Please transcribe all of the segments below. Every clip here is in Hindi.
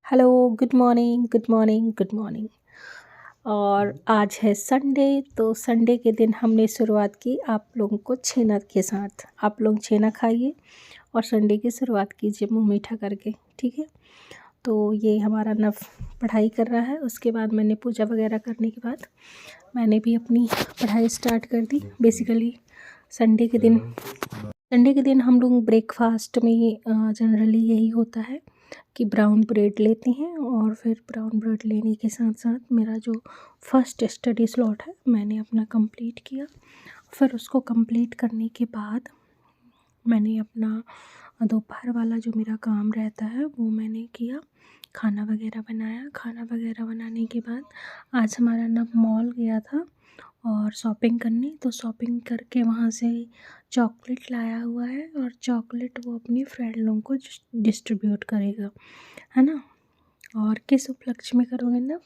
Hello, good morning, good morning, good morning. और आज है संडे, तो संडे के दिन हमने शुरुआत की आप लोगों को छेना के साथ। आप लोग छेना खाइए और संडे की शुरुआत कीजिए मुंह मीठा करके, ठीक है। तो ये हमारा नव पढ़ाई कर रहा है। उसके बाद मैंने पूजा वगैरह करने के बाद मैंने भी अपनी पढ़ाई स्टार्ट कर दी। बेसिकली संडे के दिन हम लोग ब्रेकफास्ट में जनरली यही होता है कि ब्राउन ब्रेड लेते हैं, और फिर ब्राउन ब्रेड लेने के साथ साथ मेरा जो फर्स्ट स्टडी स्लॉट है मैंने अपना कंप्लीट किया। फिर उसको कंप्लीट करने के बाद मैंने अपना दोपहर वाला जो मेरा काम रहता है वो मैंने किया, खाना वगैरह बनाया। खाना वगैरह बनाने के बाद आज हमारा नव मॉल गया था और शॉपिंग करने, तो शॉपिंग करके वहाँ से चॉकलेट लाया हुआ है और चॉकलेट वो अपनी फ्रेंड लोगों को डिस्ट्रीब्यूट करेगा, है ना। और किस उपलक्ष्य में करोगे ना?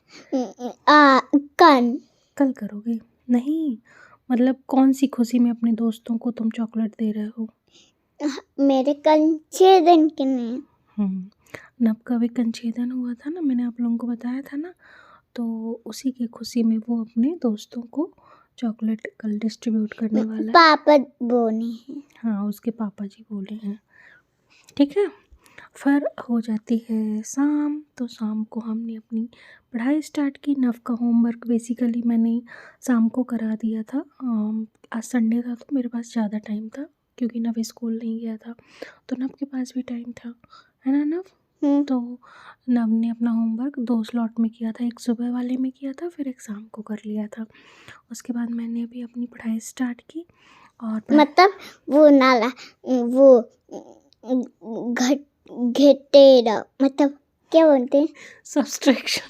कल करोगे? नहीं, मतलब कौन सी खुशी में अपने दोस्तों को तुम चॉकलेट दे रहे हो? मेरे कंछेदन के लिए। नब का भी कंछेदन हुआ था ना, मैंने आप लोगों को बताया था ना। तो उसी की खुशी में वो अपने दोस्तों को चॉकलेट कल डिस्ट्रीब्यूट करने वाला है। पापा बोले हैं। हाँ, उसके पापा जी बोले हैं, ठीक है। फिर हो जाती है शाम, तो शाम को हमने अपनी पढ़ाई स्टार्ट की। नव का होमवर्क बेसिकली मैंने शाम को करा दिया था। आज संडे था तो मेरे पास ज़्यादा टाइम था, क्योंकि नव स्कूल नहीं गया था, तो नव के पास भी टाइम था, है ना नव। तो नव ने अपना होमवर्क 2 स्लॉट में किया था, एक सुबह वाले में किया था, फिर एक शाम को कर लिया था। उसके बाद मैंने भी अपनी पढ़ाई स्टार्ट की। और मतलब वो नाला वो घटेरा, मतलब क्या बोलते हैं? सब्सट्रैक्शन,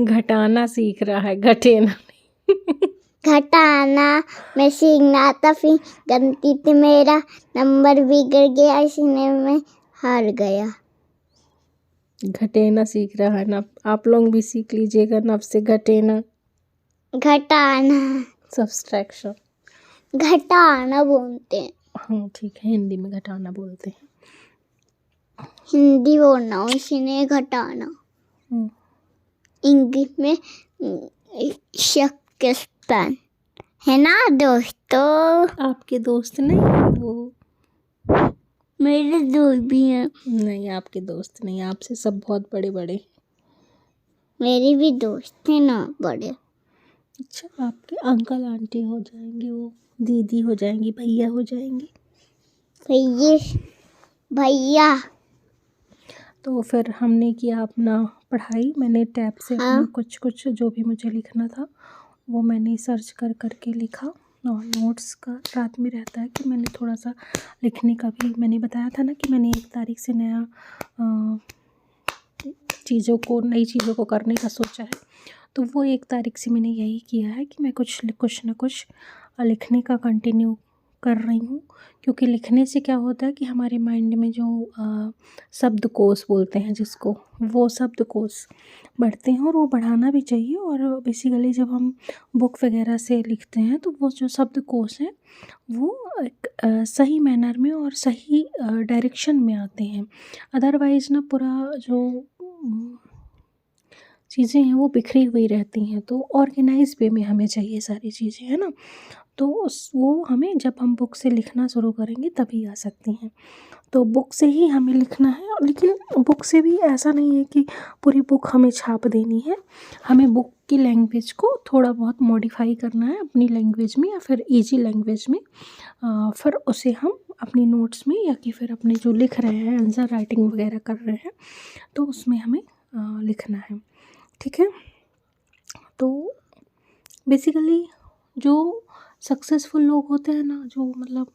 घटाना सीख रहा है, घटेना नहीं। घटाना मैं सीखना था, फिर गलती से मेरा नंबर बिगड़ गया, इसलिए मैं हार गया। घटेना सीख रहा है ना, आप लोग भी सीख लीजिएगा नब से घटेना। घटाना, सब्सट्रैक्शन, घटाना बोलते हैं। हाँ ठीक है, हिंदी में घटाना बोलते हैं। हिंदी बोलना हूँ, इसलिए घटाना। इंग्लिश में शक्तिस्तान, है ना दोस्तों? आपके दोस्त नहीं है वो? मेरे दोस्त भी हैं। नहीं, आपके दोस्त नहीं, आपसे सब बहुत बड़े बड़े। मेरे भी दोस्त हैं ना बड़े। अच्छा, आपके अंकल आंटी हो जाएंगे, वो दीदी हो जाएंगी, भैया हो जाएंगे। भैया। तो फिर हमने किया अपना पढ़ाई। मैंने टैब से अपना कुछ जो भी मुझे लिखना था वो मैंने सर्च करके लिखा। और नोट्स का रात में रहता है कि मैंने थोड़ा सा लिखने का भी, मैंने बताया था ना कि मैंने 1 तारीख से नई चीज़ों को करने का सोचा है। तो वो 1 तारीख से मैंने यही किया है कि मैं कुछ ना कुछ लिखने का कंटिन्यू कर रही हूँ। क्योंकि लिखने से क्या होता है कि हमारे माइंड में जो शब्दकोश बोलते हैं जिसको, वो शब्दकोश बढ़ते हैं, और वो बढ़ाना भी चाहिए। और बेसिकली जब हम बुक वगैरह से लिखते हैं तो वो जो शब्दकोश हैं वो एक सही मैनर में और सही डायरेक्शन में आते हैं। अदरवाइज़ ना पूरा जो चीज़ें हैं वो बिखरी हुई रहती हैं। तो ऑर्गेनाइज वे में हमें चाहिए सारी चीज़ें, है ना। तो वो हमें जब हम बुक से लिखना शुरू करेंगे तभी आ सकती हैं। तो बुक से ही हमें लिखना है, लेकिन बुक से भी ऐसा नहीं है कि पूरी बुक हमें छाप देनी है। हमें बुक की लैंग्वेज को थोड़ा बहुत मॉडिफाई करना है अपनी लैंग्वेज में, या फिर ईजी लैंग्वेज में। फिर उसे हम अपनी नोट्स में, या कि फिर अपने जो लिख रहे हैं आंसर राइटिंग वगैरह कर रहे हैं तो उसमें हमें लिखना है, ठीक है। तो बेसिकली जो सक्सेसफुल लोग होते हैं ना, जो मतलब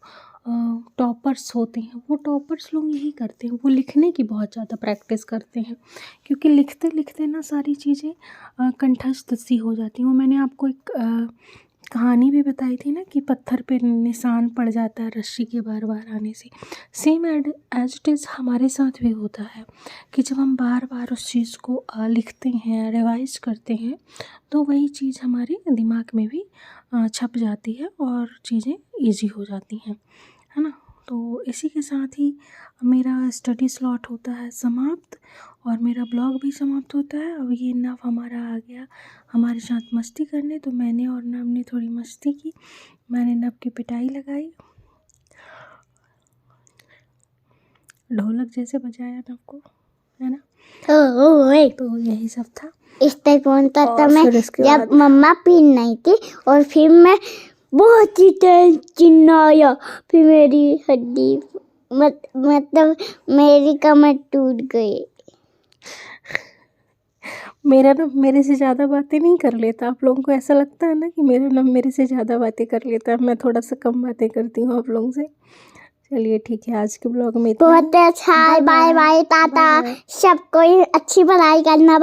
टॉपर्स होते हैं, वो टॉपर्स लोग यही करते हैं, वो लिखने की बहुत ज़्यादा प्रैक्टिस करते हैं। क्योंकि लिखते लिखते ना सारी चीज़ें कंठस्थ सी हो जाती हैं। वो मैंने आपको एक कहानी भी बताई थी ना कि पत्थर पे निशान पड़ जाता है रस्सी के बार बार आने से। सेम एज इट इज़ हमारे साथ भी होता है कि जब हम बार बार उस चीज़ को लिखते हैं, रिवाइज करते हैं, तो वही चीज़ हमारे दिमाग में भी छप जाती है और चीज़ें ईजी हो जाती हैं, है ना। तो इसी के साथ ही मेरा स्टडी स्लॉट होता है समाप्त और मेरा ब्लॉग भी समाप्त होता है। अब ये नव हमारा आ गया हमारे साथ मस्ती करने, तो मैंने और नव ने थोड़ी मस्ती की। मैंने नव की पिटाई लगाई, ढोलक जैसे बजाया नव को, है ना। तो यही सब था। इस टाइप होता था और मैं फिर इसके जब बाद मम्मा पी नहीं थी और फिर मैं बहुत ही तेज चिल्लाया, फिर मेरी हड्डी मतलब मेरी कमर टूट गई। मेरा ना मेरे से ज़्यादा बातें नहीं कर लेता। आप लोगों को ऐसा लगता है ना कि मेरा ना मेरे से ज़्यादा बातें कर लेता है, मैं थोड़ा सा कम बातें करती हूँ आप लोगों से। चलिए ठीक है, आज के ब्लॉग में इतना ही। बहुत अच्छा, बाय बाय, टाटा। बाय। सबको अच्छी पढ़ाई करना।